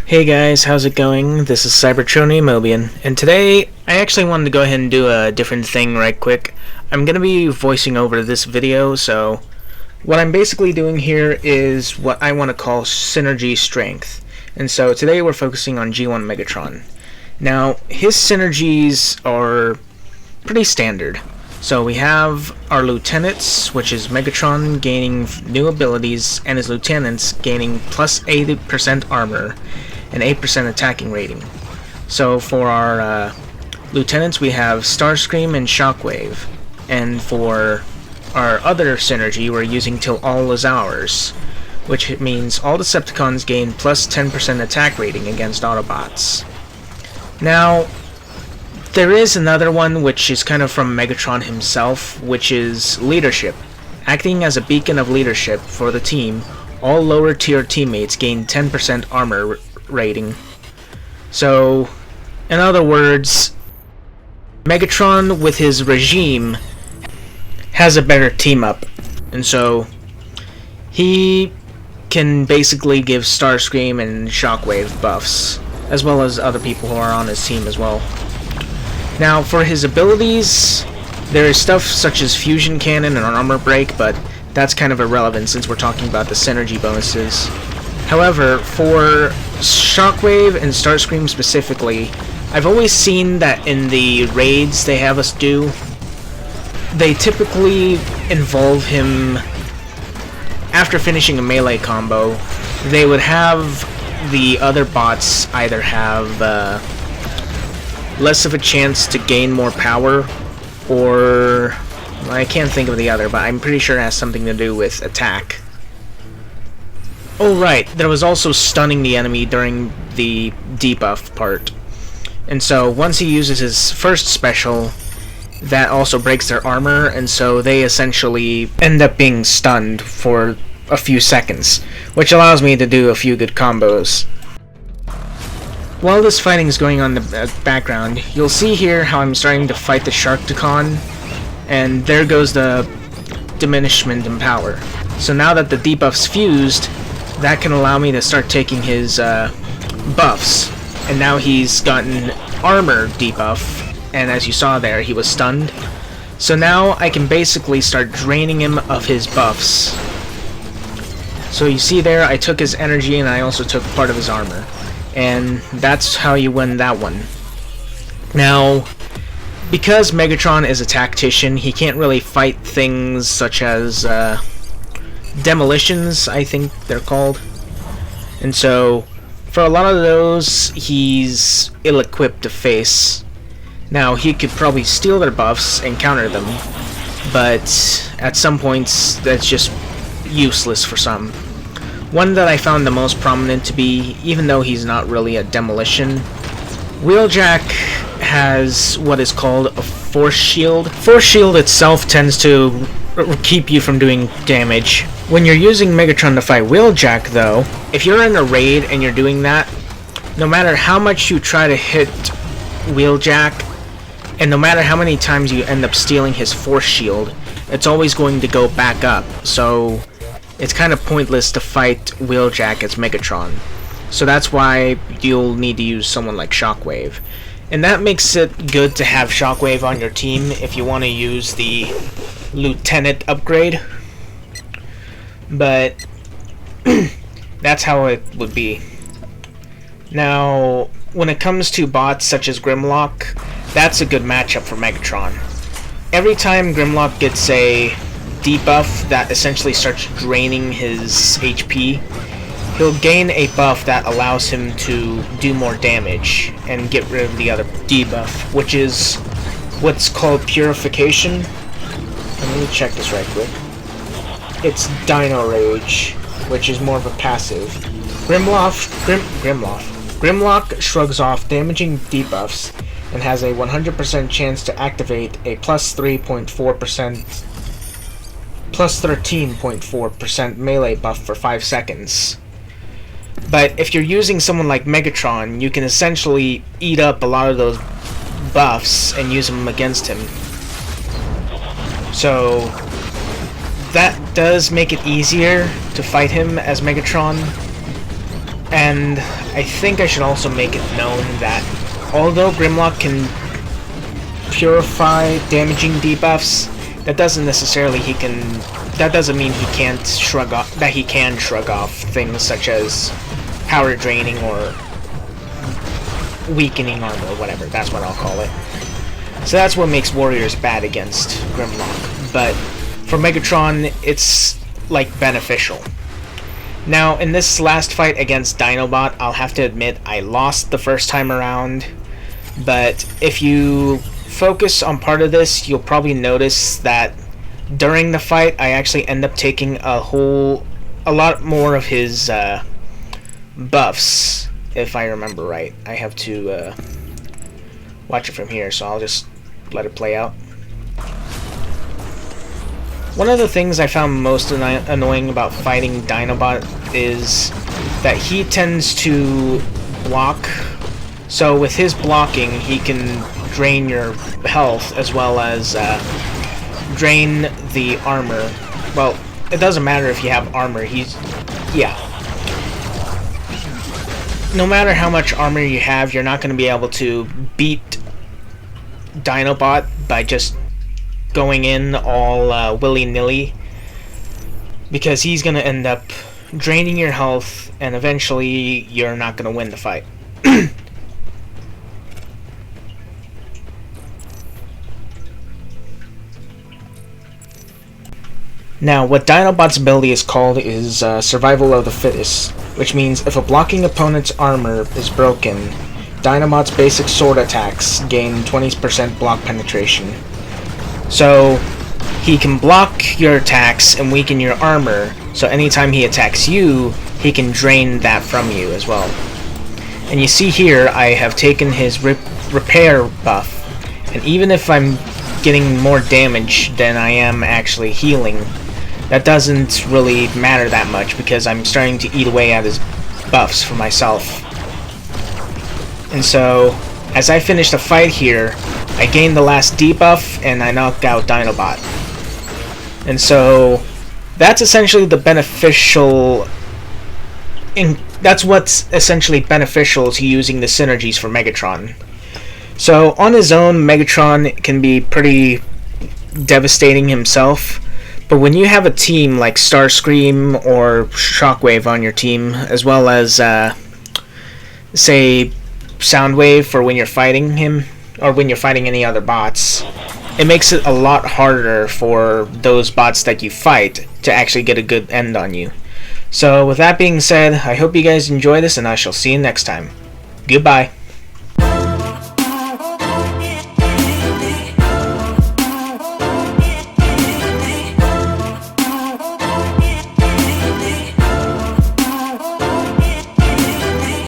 Hey guys, how's it going? This is Cybertrony Mobian, and today I actually wanted to go ahead and do a different thing right quick. I'm going to be voicing over this video, so what I'm basically doing here is what I want to call synergy strength. And so today we're focusing on G1 Megatron. Now, his synergies are pretty standard. So we have our lieutenants, which is Megatron gaining new abilities, and his lieutenants gaining plus 80% armor and 8% attacking rating. So for our lieutenants, we have Starscream and Shockwave, and for our other synergy, we're using Till All Is Ours, which means all Decepticons gain plus 10% attack rating against Autobots. Now, there is another one which is kind of from Megatron himself, which is Leadership. Acting as a beacon of leadership for the team, all lower tier teammates gain 10% armor rating. So, in other words, Megatron with his regime has a better team up, and so he can basically give Starscream and Shockwave buffs, as well as other people who are on his team as well. Now, for his abilities, there is stuff such as Fusion Cannon and Armor Break, but that's kind of irrelevant since we're talking about the synergy bonuses. However, for Shockwave and Starscream specifically, I've always seen that in the raids they have us do, they typically involve him after finishing a melee combo. They would have the other bots either have less of a chance to gain more power, or I can't think of the other, but I'm pretty sure it has something to do with attack. Oh right, there was also stunning the enemy during the debuff part. And so once he uses his first special, that also breaks their armor, and so they essentially end up being stunned for a few seconds, which allows me to do a few good combos. While this fighting is going on in the background, you'll see here how I'm starting to fight the Sharkticon, and there goes the diminishment in power. So now that the debuff's fused, that can allow me to start taking his buffs, and now he's gotten armor debuff, and as you saw there, he was stunned. So now I can basically start draining him of his buffs. So you see there, I took his energy and I also took part of his armor. And that's how you win that one. Now, because Megatron is a tactician, he can't really fight things such as demolitions, I think they're called. And so, for a lot of those, he's ill-equipped to face. Now, he could probably steal their buffs and counter them, but at some points, that's just useless for some. One that I found the most prominent to be, even though he's not really a demolition, Wheeljack has what is called a Force Shield. Force Shield itself tends to keep you from doing damage. When you're using Megatron to fight Wheeljack though, if you're in a raid and you're doing that, no matter how much you try to hit Wheeljack, and no matter how many times you end up stealing his Force Shield, it's always going to go back up. So it's kind of pointless to fight Wheeljack as Megatron. So that's why you'll need to use someone like Shockwave. And that makes it good to have Shockwave on your team if you want to use the Lieutenant upgrade. But that's how it would be. Now, when it comes to bots such as Grimlock, that's a good matchup for Megatron. Every time Grimlock gets a debuff that essentially starts draining his HP, he'll gain a buff that allows him to do more damage and get rid of the other debuff, which is what's called Purification. Let me check this right quick. It's Dino Rage, which is more of a passive. Grimlock shrugs off damaging debuffs and has a 100% chance to activate a plus 13.4% melee buff for 5 seconds. But if you're using someone like Megatron, you can essentially eat up a lot of those buffs and use them against him. So that does make it easier to fight him as Megatron. And I think I should also make it known that although Grimlock can purify damaging debuffs, that doesn't mean he can't shrug off things such as power draining or weakening armor, or whatever. That's what I'll call it. So that's what makes warriors bad against Grimlock. But for Megatron, it's like beneficial. Now, in this last fight against Dinobot, I'll have to admit I lost the first time around. But if you focus on part of this, you'll probably notice that during the fight, I actually end up taking a lot more of his buffs, if I remember right. I have to watch it from here, so I'll just let it play out. One of the things I found most annoying about fighting Dinobot is that he tends to block. So with his blocking, he can drain your health as well as drain the armor. Well, it doesn't matter if you have armor. No matter how much armor you have, you're not going to be able to beat Dinobot by just going in all willy-nilly, because he's going to end up draining your health, and eventually you're not going to win the fight. Now, what Dinobot's ability is called is Survival of the Fittest, which means if a blocking opponent's armor is broken, Dinobot's basic sword attacks gain 20% block penetration. So, he can block your attacks and weaken your armor, so anytime he attacks you, he can drain that from you as well. And you see here, I have taken his repair buff, and even if I'm getting more damage than I am actually healing, that doesn't really matter that much because I'm starting to eat away at his buffs for myself. And so, as I finish the fight here, I gained the last debuff and I knocked out Dinobot. And so, that's essentially the beneficial... that's what's essentially beneficial to using the synergies for Megatron. So, on his own, Megatron can be pretty devastating himself. But when you have a team like Starscream or Shockwave on your team, as well as, say, Soundwave for when you're fighting him, or when you're fighting any other bots, it makes it a lot harder for those bots that you fight to actually get a good end on you. So with that being said, I hope you guys enjoy this, and I shall see you next time. Goodbye.